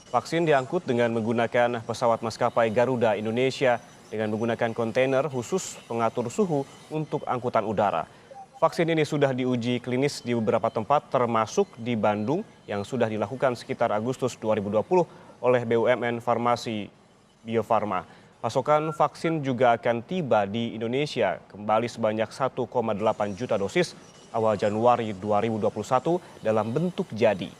Vaksin diangkut dengan menggunakan pesawat maskapai Garuda Indonesia dengan menggunakan kontainer khusus pengatur suhu untuk angkutan udara. Vaksin ini sudah diuji klinis di beberapa tempat termasuk di Bandung yang sudah dilakukan sekitar Agustus 2020 oleh BUMN Farmasi Bio Farma. Pasokan vaksin juga akan tiba di Indonesia kembali sebanyak 1,8 juta dosis awal Januari 2021 dalam bentuk jadi.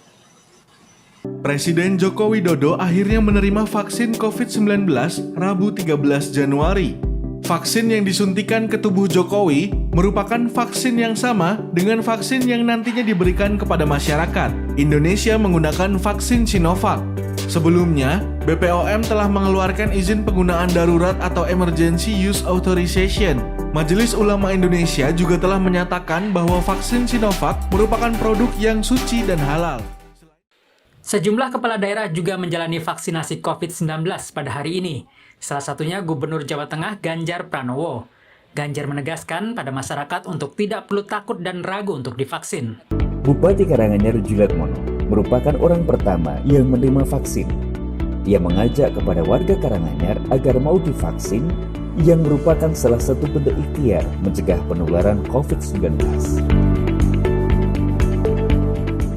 Presiden Joko Widodo akhirnya menerima vaksin COVID-19 Rabu 13 Januari. Vaksin yang disuntikan ke tubuh Jokowi merupakan vaksin yang sama dengan vaksin yang nantinya diberikan kepada masyarakat. Indonesia menggunakan vaksin Sinovac. Sebelumnya, BPOM telah mengeluarkan izin penggunaan darurat atau Emergency Use Authorization. Majelis Ulama Indonesia juga telah menyatakan bahwa vaksin Sinovac merupakan produk yang suci dan halal. Sejumlah kepala daerah juga menjalani vaksinasi COVID-19 pada hari ini. Salah satunya Gubernur Jawa Tengah Ganjar Pranowo. Ganjar menegaskan pada masyarakat untuk tidak perlu takut dan ragu untuk divaksin. Bupati Karanganyar Juliatmono merupakan orang pertama yang menerima vaksin. Ia mengajak kepada warga Karanganyar agar mau divaksin yang merupakan salah satu bentuk ikhtiar mencegah penularan COVID-19.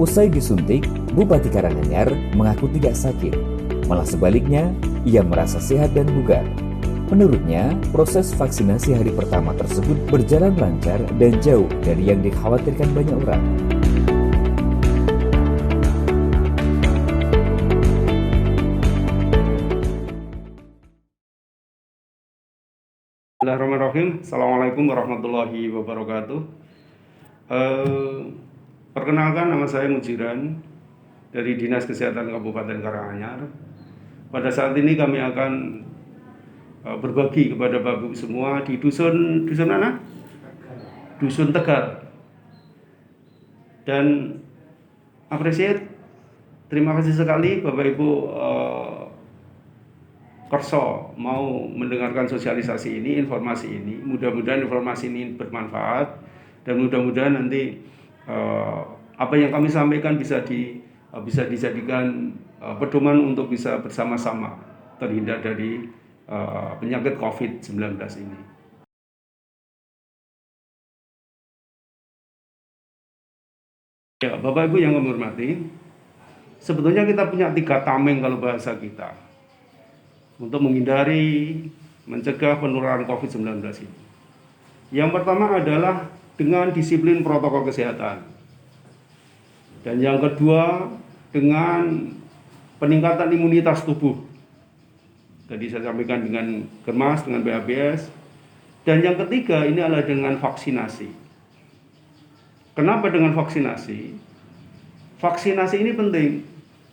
Usai disuntik, Bupati Karanganyar mengaku tidak sakit, malah sebaliknya, ia merasa sehat dan bugar. Menurutnya, proses vaksinasi hari pertama tersebut berjalan lancar dan jauh dari yang dikhawatirkan banyak orang. Bismillahirrahmanirrahim. Assalamualaikum warahmatullahi wabarakatuh. Perkenalkan, nama saya Mujiran dari Dinas Kesehatan Kabupaten Karanganyar. Pada saat ini kami akan berbagi kepada Bapak Ibu semua di dusun mana? Dusun Tegar. Dan terima kasih sekali Bapak Ibu Kerso mau mendengarkan sosialisasi ini, informasi ini. Mudah-mudahan informasi ini bermanfaat dan mudah-mudahan nanti apa yang kami sampaikan bisa dijadikan pedoman untuk bisa bersama-sama terhindar dari penyakit COVID-19 ini. Ya, Bapak Ibu yang kami hormati, sebetulnya kita punya 3 tameng kalau bahasa kita untuk menghindari, mencegah penularan COVID-19 ini. Yang pertama adalah dengan disiplin protokol kesehatan. Dan yang kedua, dengan peningkatan imunitas tubuh. Tadi saya sampaikan dengan Germas, dengan BABS. Dan yang ketiga, ini adalah dengan vaksinasi. Kenapa dengan vaksinasi? Vaksinasi ini penting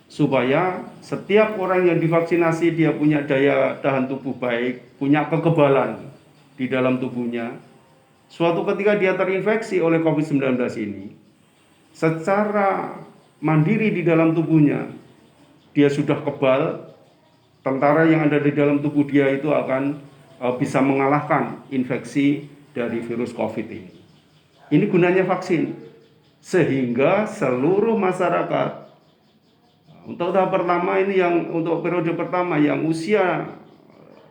supaya setiap orang yang divaksinasi dia punya daya tahan tubuh baik, punya kekebalan di dalam tubuhnya. Suatu ketika dia terinfeksi oleh COVID-19 ini, secara mandiri di dalam tubuhnya, dia sudah kebal, tentara yang ada di dalam tubuh dia itu akan bisa mengalahkan infeksi dari virus COVID ini. Ini gunanya vaksin, sehingga seluruh masyarakat, untuk tahap pertama ini untuk periode pertama yang usia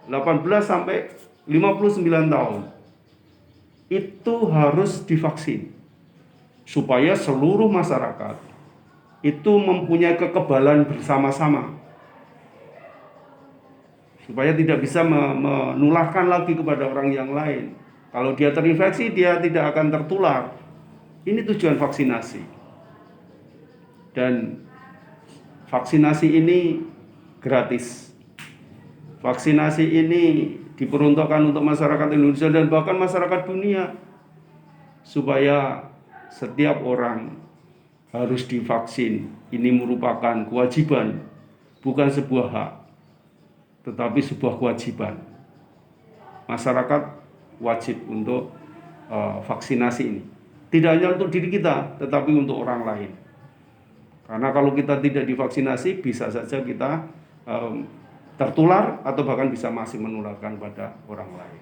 18 sampai 59 tahun itu harus divaksin supaya seluruh masyarakat itu mempunyai kekebalan bersama-sama supaya tidak bisa menularkan lagi kepada orang yang lain. Kalau dia terinfeksi dia tidak akan tertular. Ini tujuan vaksinasi. Dan vaksinasi ini gratis. Vaksinasi ini diperuntukkan untuk masyarakat Indonesia dan bahkan masyarakat dunia. Supaya setiap orang harus divaksin. Ini merupakan kewajiban, bukan sebuah hak, tetapi sebuah kewajiban. Masyarakat wajib untuk vaksinasi ini. Tidak hanya untuk diri kita, tetapi untuk orang lain. Karena kalau kita tidak divaksinasi, bisa saja kita tertular atau bahkan bisa masih menularkan pada orang lain.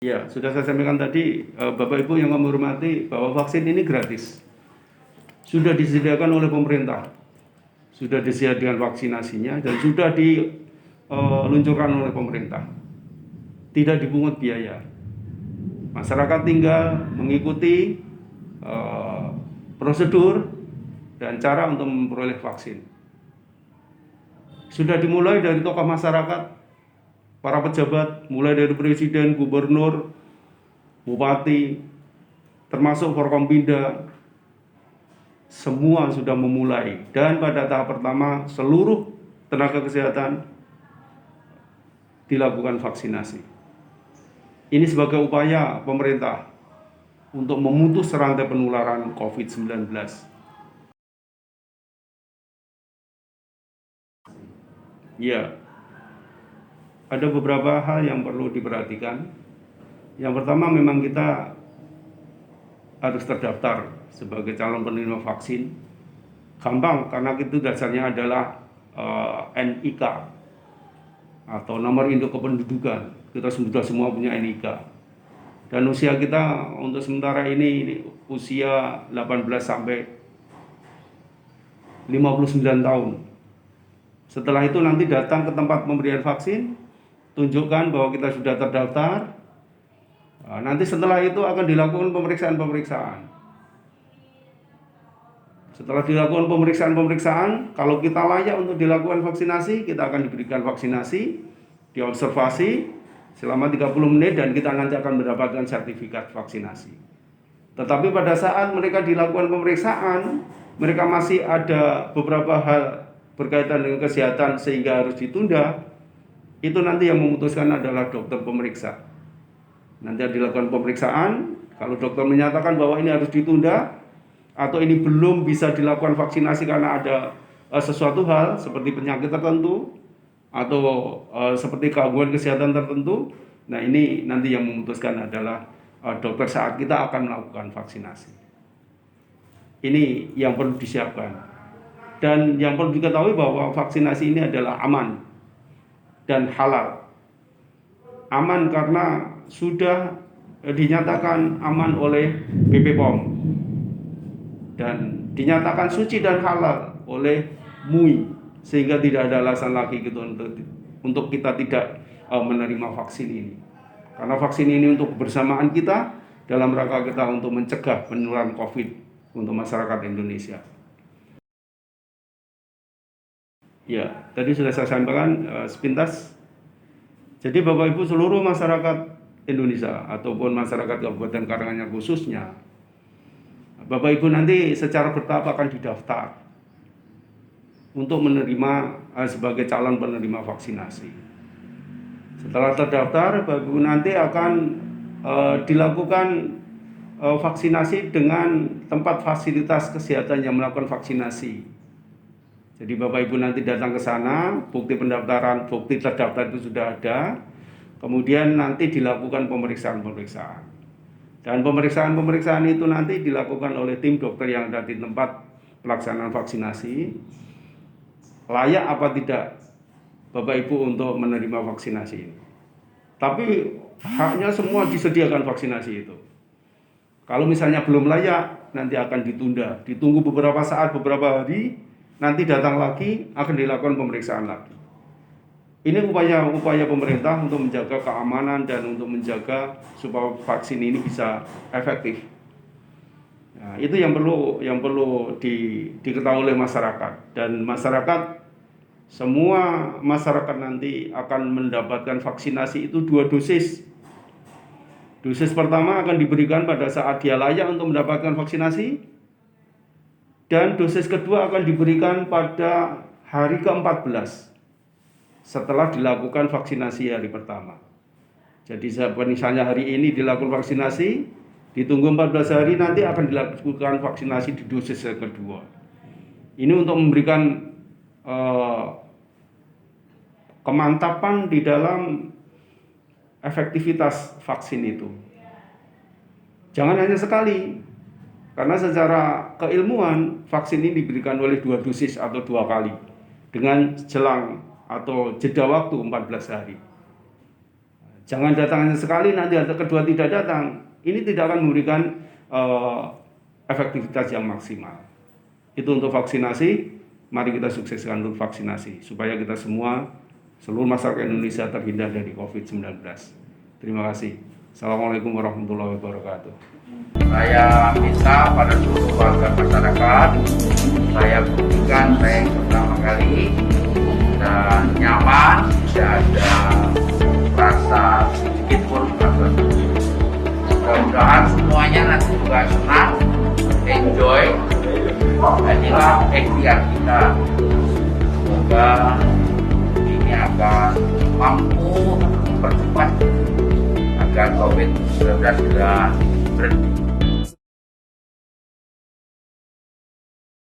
Ya, sudah saya sampaikan tadi, Bapak Ibu yang kami hormati, bahwa vaksin ini gratis. sudah disediakan oleh pemerintah, sudah disediakan vaksinasinya dan sudah diluncurkan oleh pemerintah. Tidak dipungut biaya. Masyarakat tinggal mengikuti prosedur dan cara untuk memperoleh vaksin. Sudah dimulai dari tokoh masyarakat, para pejabat, mulai dari presiden, gubernur, bupati, termasuk Forkompinda, semua sudah memulai. Dan pada tahap pertama, seluruh tenaga kesehatan dilakukan vaksinasi. Ini sebagai upaya pemerintah untuk memutus rantai penularan COVID-19. Ya, ada beberapa hal yang perlu diperhatikan. Yang pertama, memang kita harus terdaftar sebagai calon penerima vaksin. Gampang, karena itu dasarnya adalah NIK atau nomor induk kependudukan. Kita sudah semua punya NIK. Dan usia kita untuk sementara ini usia 18 sampai 59 tahun. Setelah itu nanti datang ke tempat pemberian vaksin, tunjukkan bahwa kita sudah terdaftar. Nanti setelah itu akan dilakukan pemeriksaan-pemeriksaan. Setelah dilakukan pemeriksaan-pemeriksaan, kalau kita layak untuk dilakukan vaksinasi, kita akan diberikan vaksinasi, diobservasi selama 30 menit dan kita nanti akan mendapatkan sertifikat vaksinasi. Tetapi pada saat mereka dilakukan pemeriksaan, mereka masih ada beberapa hal berkaitan dengan kesehatan sehingga harus ditunda. Itu nanti yang memutuskan adalah dokter pemeriksa. Nanti dilakukan pemeriksaan, kalau dokter menyatakan bahwa ini harus ditunda atau ini belum bisa dilakukan vaksinasi karena ada sesuatu hal seperti penyakit tertentu atau seperti gangguan kesehatan tertentu, nah ini nanti yang memutuskan adalah dokter saat kita akan melakukan vaksinasi. Ini yang perlu disiapkan. Dan yang perlu diketahui bahwa vaksinasi ini adalah aman dan halal. Aman karena sudah dinyatakan aman oleh BP POM dan dinyatakan suci dan halal oleh MUI. Sehingga tidak ada alasan lagi gitu untuk kita tidak menerima vaksin ini. Karena vaksin ini untuk kebersamaan kita dalam rangka kita untuk mencegah penularan COVID untuk masyarakat Indonesia. Ya, tadi sudah saya sampaikan sepintas. Jadi Bapak Ibu seluruh masyarakat Indonesia ataupun masyarakat Kabupaten Karanganyar khususnya, Bapak Ibu nanti secara bertahap akan didaftar untuk menerima sebagai calon penerima vaksinasi. Setelah terdaftar, Bapak Ibu nanti akan dilakukan vaksinasi dengan tempat fasilitas kesehatan yang melakukan vaksinasi. Jadi Bapak Ibu nanti datang ke sana, bukti pendaftaran, bukti terdaftar itu sudah ada, kemudian nanti dilakukan pemeriksaan-pemeriksaan. Dan pemeriksaan-pemeriksaan itu nanti dilakukan oleh tim dokter yang ada di tempat pelaksanaan vaksinasi. Layak apa tidak Bapak Ibu untuk menerima vaksinasi ini. Tapi haknya semua disediakan vaksinasi itu. Kalau misalnya belum layak, nanti akan ditunda. Ditunggu beberapa saat, beberapa hari, nanti datang lagi, akan dilakukan pemeriksaan lagi. Ini upaya pemerintah untuk menjaga keamanan dan untuk menjaga supaya vaksin ini bisa efektif. Nah, itu yang perlu diketahui oleh masyarakat, dan masyarakat, semua masyarakat nanti akan mendapatkan vaksinasi itu 2 dosis. Dosis pertama akan diberikan pada saat dia layak untuk mendapatkan vaksinasi, dan dosis kedua akan diberikan pada hari ke-14 setelah dilakukan vaksinasi hari pertama. Jadi misalnya hari ini dilakukan vaksinasi, ditunggu 14 hari nanti akan dilakukan vaksinasi di dosis yang kedua. Ini untuk memberikan kemantapan di dalam efektivitas vaksin itu. Jangan hanya sekali, karena secara keilmuan vaksin ini diberikan oleh 2 dosis atau 2 kali dengan jelang atau jeda waktu 14 hari. Jangan datang hanya sekali, nanti yang kedua tidak datang. Ini tidak akan memberikan efektivitas yang maksimal. Itu untuk vaksinasi, mari kita sukseskan untuk vaksinasi supaya kita semua, seluruh masyarakat Indonesia terhindar dari COVID-19. Terima kasih. Assalamualaikum warahmatullahi wabarakatuh. Saya minta pada seluruh warga masyarakat, saya buktikan saya yang pertama kali dan nyaman, tidak ada rasa sedikit pun rasa. Mudah-mudahan semuanya nanti juga senang, enjoy. Inilah ikhtiar kita